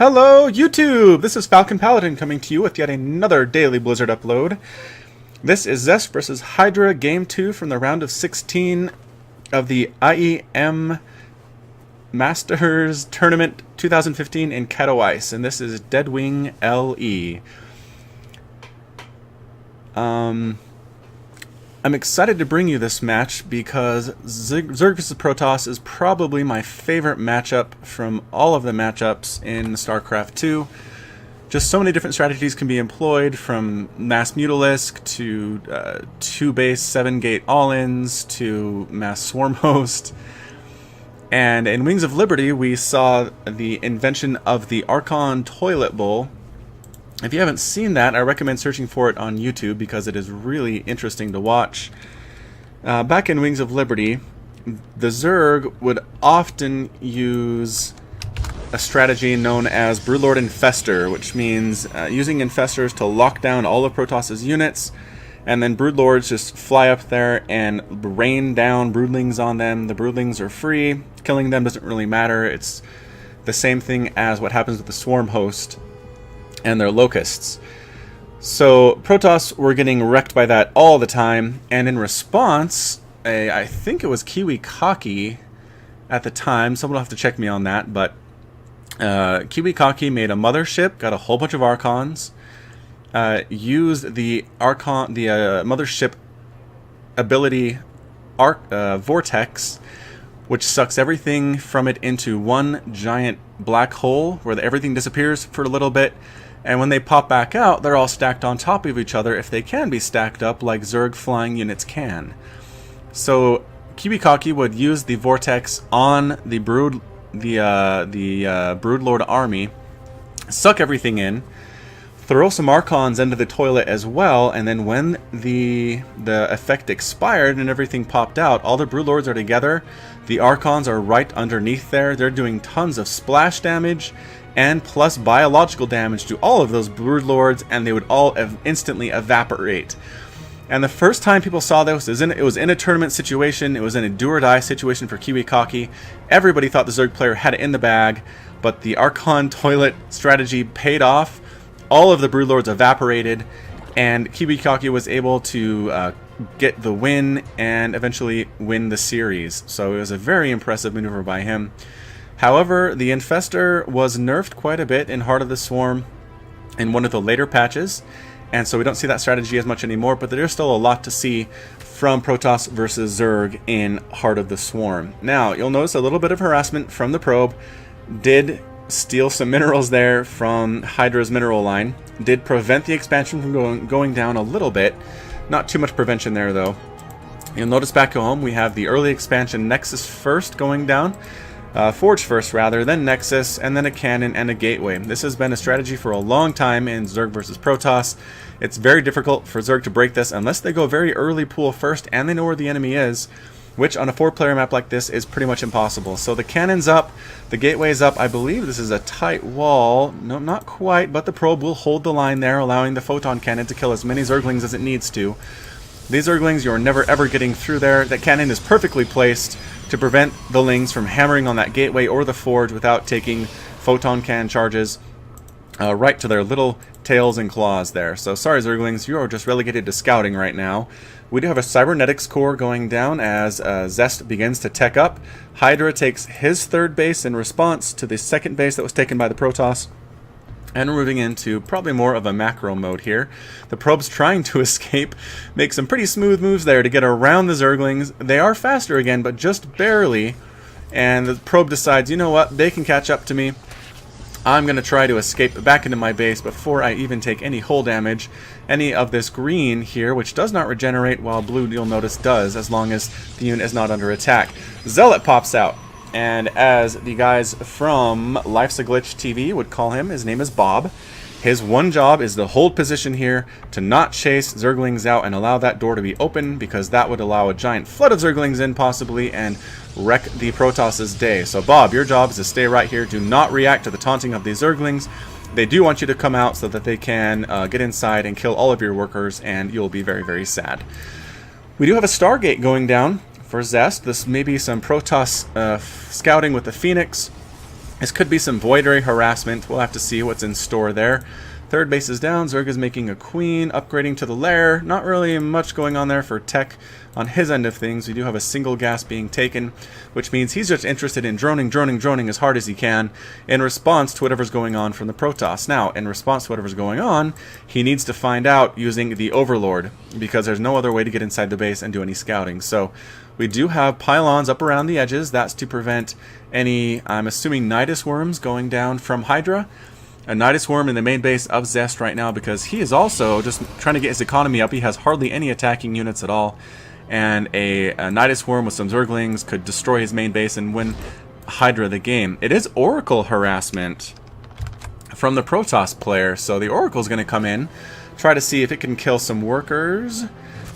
Hello YouTube! This is Falcon Paladin coming to you with yet another Daily Blizzard upload. This is Zest versus Hydra Game 2 from the round of 16 of the IEM Masters Tournament 2015 in Katowice, and this is Deadwing LE. I'm excited to bring you this match because Zerg vs Protoss is probably my favorite matchup from all of the matchups in Starcraft 2. Just so many different strategies can be employed, from mass mutalisk to 2-base 7-gate all-ins to mass swarm host. And in Wings of Liberty we saw the invention of the Archon Toilet Bowl. If you haven't seen that, I recommend searching for it on YouTube because it is really interesting to watch. Back in Wings of Liberty, the Zerg would often use a strategy known as Broodlord Infestor, which means using Infestors to lock down all of Protoss's units, and then Broodlords just fly up there and rain down Broodlings on them. The Broodlings are free. Killing them doesn't really matter. It's the same thing as what happens with the Swarm Host and their locusts. So Protoss were getting wrecked by that all the time, and in response, I think it was Katowice at the time, someone will have to check me on that, but Katowice made a mothership, got a whole bunch of Archons, used the mothership ability Vortex, which sucks everything from it into one giant black hole where everything disappears for a little bit. And when they pop back out, they're all stacked on top of each other if they can be stacked up like Zerg flying units can. So Katowice would use the Vortex on the Broodlord army, suck everything in, throw some Archons into the toilet as well, and then when the effect expired and everything popped out, all the Broodlords are together. The Archons are right underneath there. They're doing tons of splash damage and plus biological damage to all of those Broodlords, and they would all instantly evaporate. And the first time people saw this, it was in a tournament situation. It was in a do-or-die situation for Katowice. Everybody thought the Zerg player had it in the bag, but the Archon toilet strategy paid off. All of the Broodlords evaporated, and Katowice was able to get the win and eventually win the series. So it was a very impressive maneuver by him. However, the Infestor was nerfed quite a bit in Heart of the Swarm in one of the later patches, and so we don't see that strategy as much anymore, but there's still a lot to see from Protoss versus Zerg in Heart of the Swarm. Now, you'll notice a little bit of harassment from the probe. Did steal some minerals there from Hydra's mineral line. Did prevent the expansion from going down a little bit. Not too much prevention there, though. You'll notice back home we have the early expansion Nexus first going down. Forge first, rather, then Nexus, and then a cannon and a gateway. This has been a strategy for a long time in Zerg versus Protoss. It's very difficult for Zerg to break this unless they go very early pool first and they know where the enemy is, which on a 4-player map like this is pretty much impossible. So the cannon's up, the gateway's up. I believe this is a tight wall. No, not quite, but the probe will hold the line there, allowing the photon cannon to kill as many Zerglings as it needs to. These Zerglings, you're never ever getting through there. That cannon is perfectly placed to prevent the Lings from hammering on that gateway or the forge without taking photon cannon charges right to their little tails and claws there. So sorry Zerglings, you are just relegated to scouting right now. We do have a cybernetics core going down as Zest begins to tech up. Hydra takes his third base in response to the second base that was taken by the Protoss. And we're moving into probably more of a macro mode here. The probe's trying to escape, make some pretty smooth moves there to get around the Zerglings. They are faster again, but just barely. And the probe decides, you know what, they can catch up to me. I'm going to try to escape back into my base before I even take any hull damage. Any of this green here, which does not regenerate, while blue, you'll notice, does, as long as the unit is not under attack. Zealot pops out. And as the guys from Life's a Glitch TV would call him, his name is Bob. His one job is to hold position here, to not chase Zerglings out and allow that door to be open, because that would allow a giant flood of Zerglings in, possibly, and wreck the Protoss's day. So Bob, your job is to stay right here. Do not react to the taunting of these Zerglings. They do want you to come out so that they can get inside and kill all of your workers, and you'll be very, very sad. We do have a Stargate going down for Zest. This may be some Protoss scouting with the Phoenix. This could be some Void Ray harassment. We'll have to see what's in store there. Third base is down. Zerg is making a queen, upgrading to the lair. Not really much going on there for tech on his end of things. We do have a single gas being taken, which means he's just interested in droning as hard as he can in response to whatever's going on from the Protoss. Now, in response to whatever's going on, he needs to find out using the Overlord, because there's no other way to get inside the base and do any scouting. So we do have pylons up around the edges. That's to prevent any, I'm assuming, Nidus worms going down from Hydra. A Nidus worm in the main base of Zest right now, because he is also just trying to get his economy up. He has hardly any attacking units at all. And a Nidus worm with some Zerglings could destroy his main base and win Hydra the game. It is Oracle harassment from the Protoss player. So the Oracle is going to come in, try to see if it can kill some workers.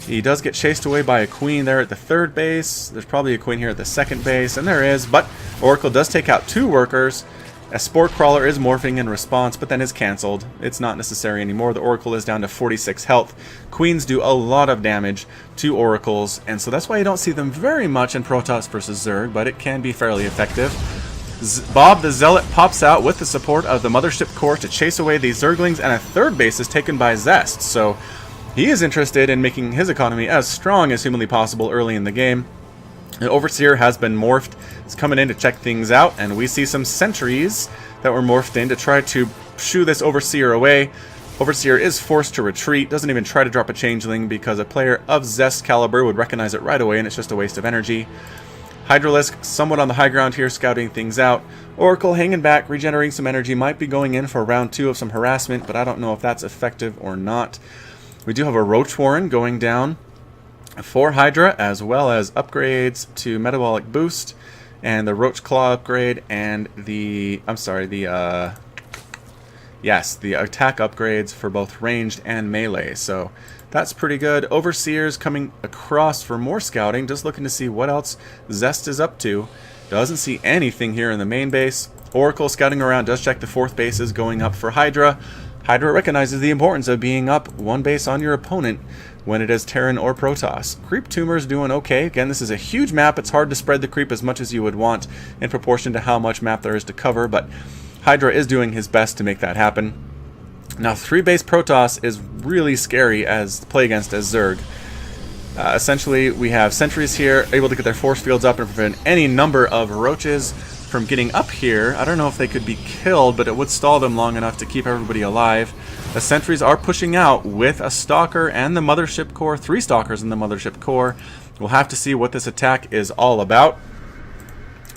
He does get chased away by a queen there at the third base. There's probably a queen here at the second base, and there is. But Oracle does take out 2 workers. A Spore Crawler is morphing in response, but then is cancelled. It's not necessary anymore. The Oracle is down to 46 health. Queens do a lot of damage to Oracles, and so that's why you don't see them very much in Protoss versus Zerg, but it can be fairly effective. Bob the Zealot pops out with the support of the Mothership Core to chase away these Zerglings, and a third base is taken by Zest. So he is interested in making his economy as strong as humanly possible early in the game. The Overseer has been morphed. It's coming in to check things out, and we see some sentries that were morphed in to try to shoo this Overseer away. Overseer is forced to retreat, doesn't even try to drop a changeling because a player of Zest caliber would recognize it right away, and it's just a waste of energy. Hydralisk somewhat on the high ground here, scouting things out. Oracle hanging back, regenerating some energy, might be going in for round 2 of some harassment, but I don't know if that's effective or not. We do have a Roach Warren going down for Hydra, as well as upgrades to Metabolic Boost and the Roach Claw upgrade and the attack upgrades for both ranged and melee. So that's pretty good. Overseer's coming across for more scouting, just looking to see what else Zest is up to. Doesn't see anything here in the main base. Oracle scouting around, does check the 4th bases going up for Hydra. Hydra recognizes the importance of being up 1 base on your opponent when it is Terran or Protoss. Creep Tumor's doing okay. Again, this is a huge map. It's hard to spread the creep as much as you would want in proportion to how much map there is to cover, but Hydra is doing his best to make that happen. Now, 3-base Protoss is really scary as to play against as Zerg. Essentially, we have sentries here, able to get their force fields up and prevent any number of roaches from getting up here. I don't know if they could be killed, but it would stall them long enough to keep everybody alive. The sentries are pushing out with a Stalker and the Mothership Core, 3 Stalkers in the Mothership Core. We'll have to see what this attack is all about.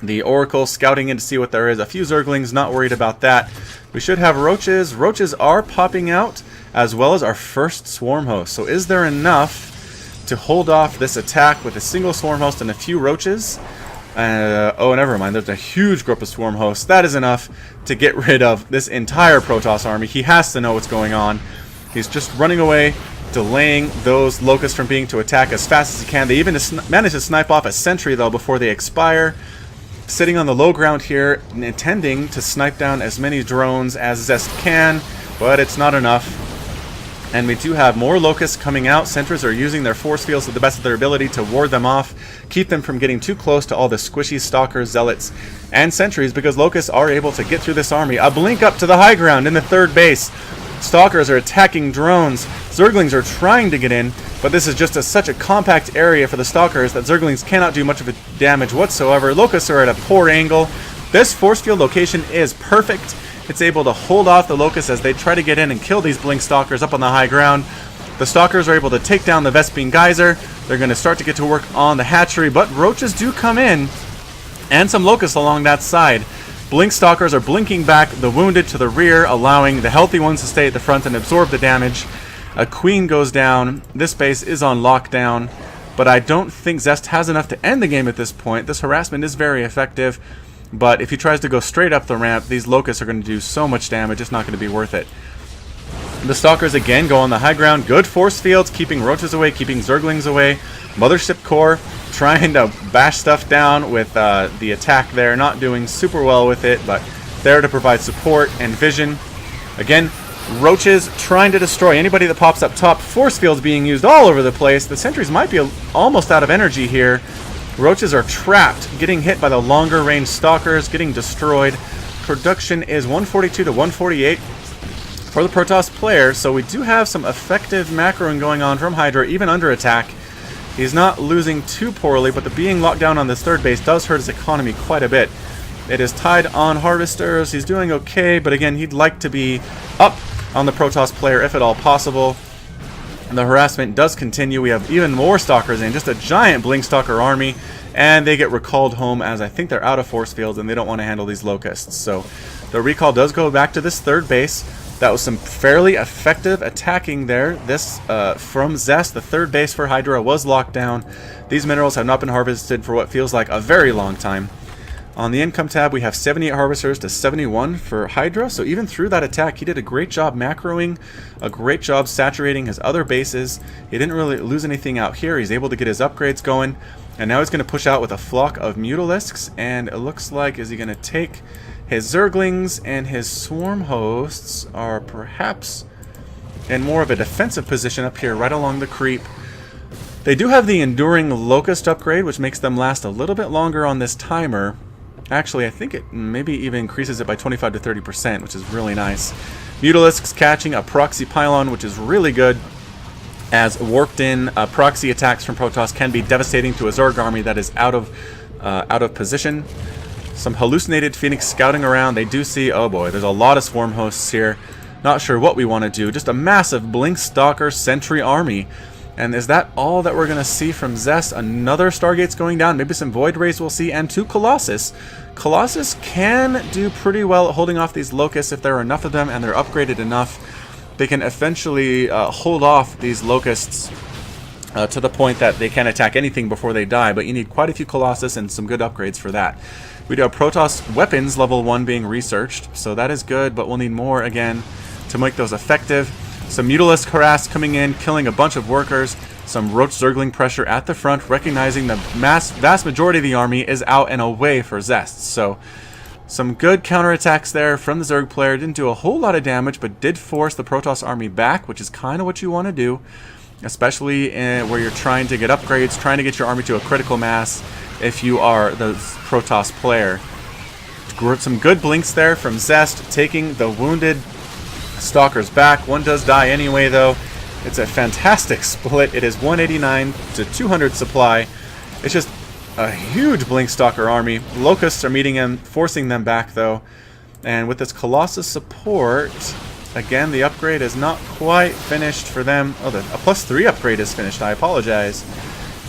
The Oracle scouting in to see what there is. A few Zerglings, not worried about that. We should have roaches. Roaches are popping out, as well as our first Swarm Host. So is there enough to hold off this attack with a single Swarm Host and a few roaches? Oh, never mind. There's a huge group of Swarm Hosts. That is enough to get rid of this entire Protoss army. He has to know what's going on. He's just running away, delaying those Locusts from being to attack as fast as he can. They even manage to snipe off a sentry, though, before they expire. Sitting on the low ground here, intending to snipe down as many drones as Zest can, but it's not enough. And we do have more Locusts coming out. Sentries are using their force fields to the best of their ability to ward them off, keep them from getting too close to all the squishy Stalkers, Zealots, and Sentries, because Locusts are able to get through this army. A blink up to the high ground in the 3rd base. Stalkers are attacking drones. Zerglings are trying to get in, but this is just such a compact area for the Stalkers that Zerglings cannot do much of a damage whatsoever. Locusts are at a poor angle. This force field location is perfect. It's able to hold off the Locusts as they try to get in and kill these Blink Stalkers up on the high ground. The Stalkers are able to take down the Vespene Geyser. They're going to start to get to work on the hatchery, but roaches do come in, and some Locusts along that side. Blink Stalkers are blinking back the wounded to the rear, allowing the healthy ones to stay at the front and absorb the damage. A Queen goes down. This base is on lockdown, but I don't think Zest has enough to end the game at this point. This harassment is very effective, but if he tries to go straight up the ramp, these Locusts are going to do so much damage, it's not going to be worth it. The Stalkers again go on the high ground. Good force fields, keeping roaches away, keeping Zerglings away. Mothership Core trying to bash stuff down with the attack there. Not doing super well with it, but there to provide support and vision. Again, roaches trying to destroy anybody that pops up top. Force fields being used all over the place. The sentries might be almost out of energy here. Roaches are trapped, getting hit by the longer range Stalkers, getting destroyed. production is 142 to 148 for the Protoss player, so we do have some effective macroing going on from Hydra, even under attack. He's not losing too poorly, but the being locked down on this third base does hurt his economy quite a bit. It is tied on harvesters. He's doing okay, but again, he'd like to be up on the Protoss player if at all possible. And the harassment does continue. We have even more stalkers in, just a giant blink stalker army, and they get recalled home as I think they're out of force fields and they don't want to handle these locusts. So the recall does go back to this third base. That was some fairly effective attacking there. This from Zest, the third base for Hydra was locked down. These minerals have not been harvested for what feels like a very long time. On the income tab, we have 78 harvesters to 71 for Hydra, so even through that attack, he did a great job macroing, a great job saturating his other bases. He didn't really lose anything out here. He's able to get his upgrades going, and now he's going to push out with a flock of Mutalisks, and it looks like, is he going to take his Zerglings, and his Swarm Hosts are perhaps in more of a defensive position up here, right along the creep. They do have the Enduring Locust upgrade, which makes them last a little bit longer on this timer. Actually, I think it maybe even increases it by 25 to 30%, which is really nice. Mutalisks catching a proxy pylon, which is really good, as warped-in proxy attacks from Protoss can be devastating to a Zerg army that is out of position. Some hallucinated Phoenix scouting around. They do see, oh boy, there's a lot of Swarm Hosts here. Not sure what we want to do. Just a massive Blink Stalker Sentry army. And is that all that we're going to see from Zest? Another Stargate's going down. Maybe some Void Rays we'll see. And 2 Colossus. Colossus can do pretty well at holding off these Locusts if there are enough of them and they're upgraded enough. They can eventually hold off these Locusts to the point that they can attack anything before they die. But you need quite a few Colossus and some good upgrades for that. We do have Protoss weapons level 1 being researched. So that is good, but we'll need more again to make those effective. Some Mutalisk harass coming in, killing a bunch of workers. Some Roach Zergling pressure at the front, recognizing the vast majority of the army is out and away for Zest. So some good counterattacks there from the Zerg player. Didn't do a whole lot of damage, but did force the Protoss army back, which is kind of what you want to do, especially where you're trying to get upgrades, trying to get your army to a critical mass if you are the Protoss player. Some good blinks there from Zest, taking the wounded Stalkers back. One does die anyway, though. It's a fantastic split. It is 189 to 200 supply. It's just a huge Blink Stalker army. Locusts are meeting him, forcing them back, though. And with this Colossus support, again, the upgrade is not quite finished for them. Oh, a +3 upgrade is finished. I apologize.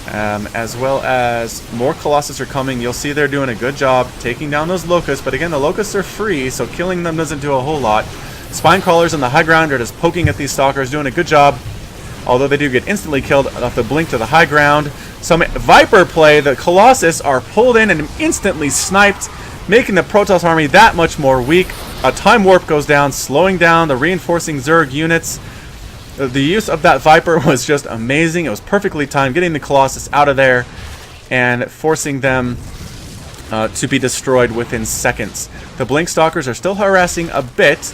As well as more Colossus are coming. You'll see they're doing a good job taking down those Locusts. But again, the Locusts are free, so killing them doesn't do a whole lot. Spine crawlers on the high ground are just poking at these stalkers, doing a good job. Although they do get instantly killed off the blink to the high ground. Some Viper play, the Colossus are pulled in and instantly sniped, making the Protoss army that much more weak. A time warp goes down, slowing down the reinforcing Zerg units. The use of that Viper was just amazing. It was perfectly timed, getting the Colossus out of there and forcing them to be destroyed within seconds. The Blink Stalkers are still harassing a bit,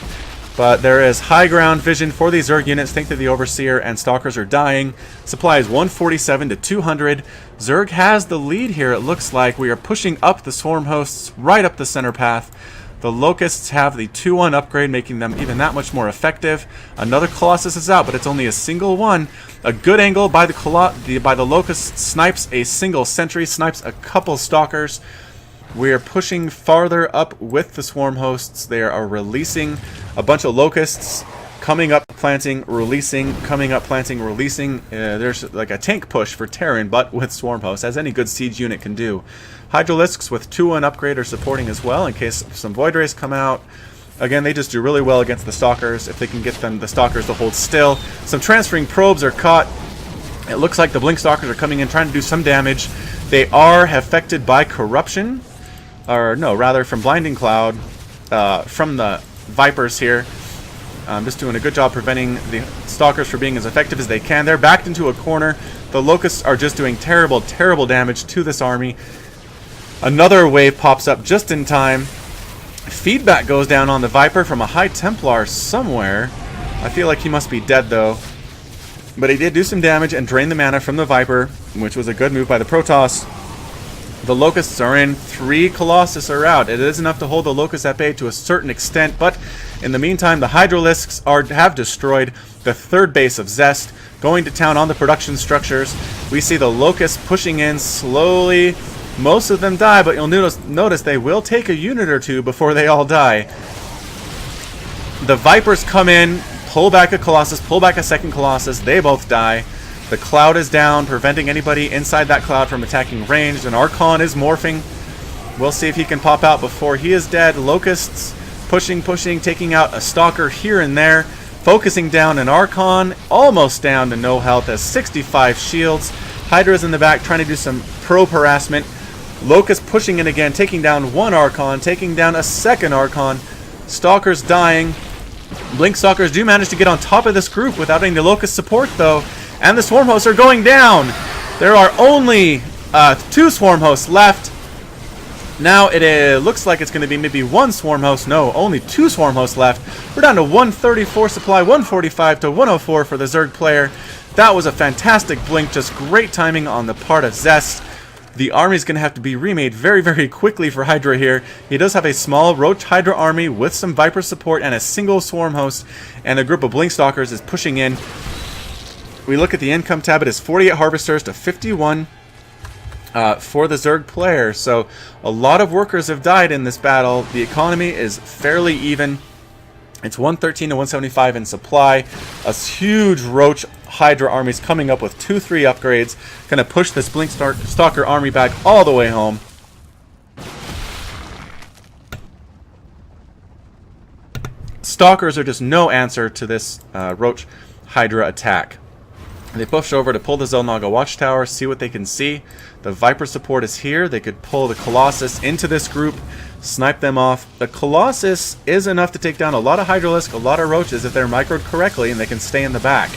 but there is high ground vision for these Zerg units. Think that the Overseer and Stalkers are dying. Supply is 147 to 200. Zerg has the lead here, it looks like. We are pushing up the Swarm Hosts right up the center path. The Locusts have the 2-1 upgrade, making them even that much more effective. Another Colossus is out, but it's only a single one. A good angle by the Locust snipes a single sentry, snipes a couple Stalkers. We are pushing farther up with the Swarm Hosts. They are releasing a bunch of Locusts, coming up, planting, releasing, coming up, planting, releasing. There's like a tank push for Terran, but with Swarm Hosts, as any good siege unit can do. Hydralisks with 2-1 upgrade are supporting as well in case some Void Rays come out. Again, they just do really well against the Stalkers if they can get the Stalkers to hold still. Some transferring probes are caught. It looks like the Blink Stalkers are coming in trying to do some damage. They are affected by corruption. Or no, rather from Blinding Cloud, from the Vipers here. Just doing a good job preventing the Stalkers from being as effective as they can. They're backed into a corner. The Locusts are just doing terrible, terrible damage to this army. Another wave pops up just in time. Feedback goes down on the Viper from a High Templar somewhere. I feel like he must be dead, though. But he did do some damage and drain the mana from the Viper, which was a good move by the Protoss. The Locusts are in. 3 Colossus are out. It is enough to hold the Locusts at bay to a certain extent, but in the meantime, the Hydralisks have destroyed the 3rd base of Zest, going to town on the production structures. We see the Locusts pushing in slowly. Most of them die, but you'll notice they will take a unit or 2 before they all die. The Vipers come in, pull back a Colossus, pull back a 2nd Colossus. They both die. The cloud is down, preventing anybody inside that cloud from attacking ranged. And Archon is morphing. We'll see if he can pop out before he is dead. Locusts pushing, taking out a Stalker here and there. Focusing down an Archon, almost down to no health, has 65 shields. Hydra's in the back trying to do some probe harassment. Locust pushing in again, taking down 1 Archon, taking down a 2nd Archon. Stalkers dying. Blink Stalkers do manage to get on top of this group without any Locust support though. And the Swarm Hosts are going down. There are only 2 Swarm Hosts left. Now it looks like it's going to be maybe 1 Swarm Host. No, only 2 Swarm Hosts left. We're down to 134 supply, 145 to 104 for the Zerg player. That was a fantastic blink, just great timing on the part of Zest. The army is going to have to be remade very, very quickly for Hydra here. He does have a small Roach Hydra army with some Viper support and a single Swarm Host, and a group of Blink Stalkers is pushing in. We look at the income tab, it is 48 Harvesters to 51 for the Zerg player. So a lot of workers have died in this battle. The economy is fairly even. It's 113 to 175 in supply. A huge Roach Hydra army is coming up with 2-3 upgrades. Going to push this Blink Stalker army back all the way home. Stalkers are just no answer to this Roach Hydra attack. They push over to pull the Zelnaga Watchtower, see what they can see. The Viper support is here. They could pull the Colossus into this group, snipe them off. The Colossus is enough to take down a lot of Hydralisk, a lot of Roaches if they're microed correctly and they can stay in the back.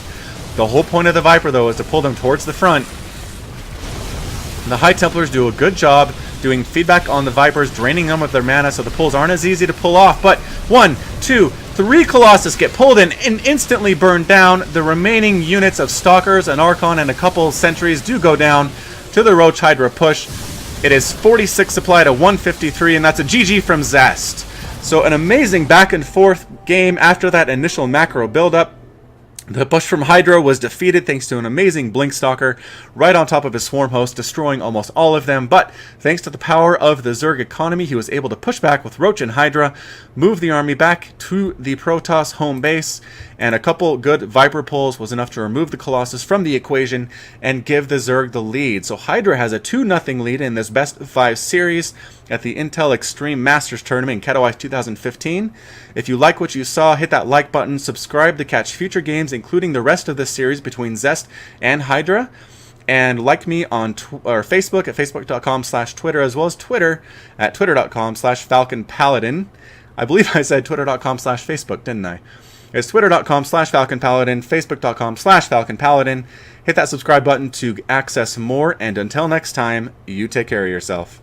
The whole point of the Viper, though, is to pull them towards the front. The High Templars do a good job doing feedback on the Vipers, draining them of their mana so the pulls aren't as easy to pull off. But 1, 2, 3 Colossus get pulled in and instantly burned down. The remaining units of Stalkers, an Archon, and a couple Sentries do go down to the Roach Hydra push. It is 46 supply to 153, and that's a GG from Zest. So an amazing back and forth game after that initial macro buildup. The push from Hydra was defeated thanks to an amazing Blink Stalker right on top of his Swarm Host, destroying almost all of them. But thanks to the power of the Zerg economy, he was able to push back with Roach and Hydra, move the army back to the Protoss home base, and a couple good Viper pulls was enough to remove the Colossus from the equation and give the Zerg the lead. So Hydra has a 2-0 lead in this best of 5 series at the Intel Extreme Masters Tournament in Katowice 2015. If you like what you saw, hit that like button, subscribe to catch future games, including the rest of this series between Zest and Hydra, and like me on Facebook at facebook.com/Twitter, as well as Twitter at twitter.com/FalconPaladin. I believe I said twitter.com/Facebook, didn't I? It's twitter.com/FalconPaladin, facebook.com/FalconPaladin. Hit that subscribe button to access more, and until next time, you take care of yourself.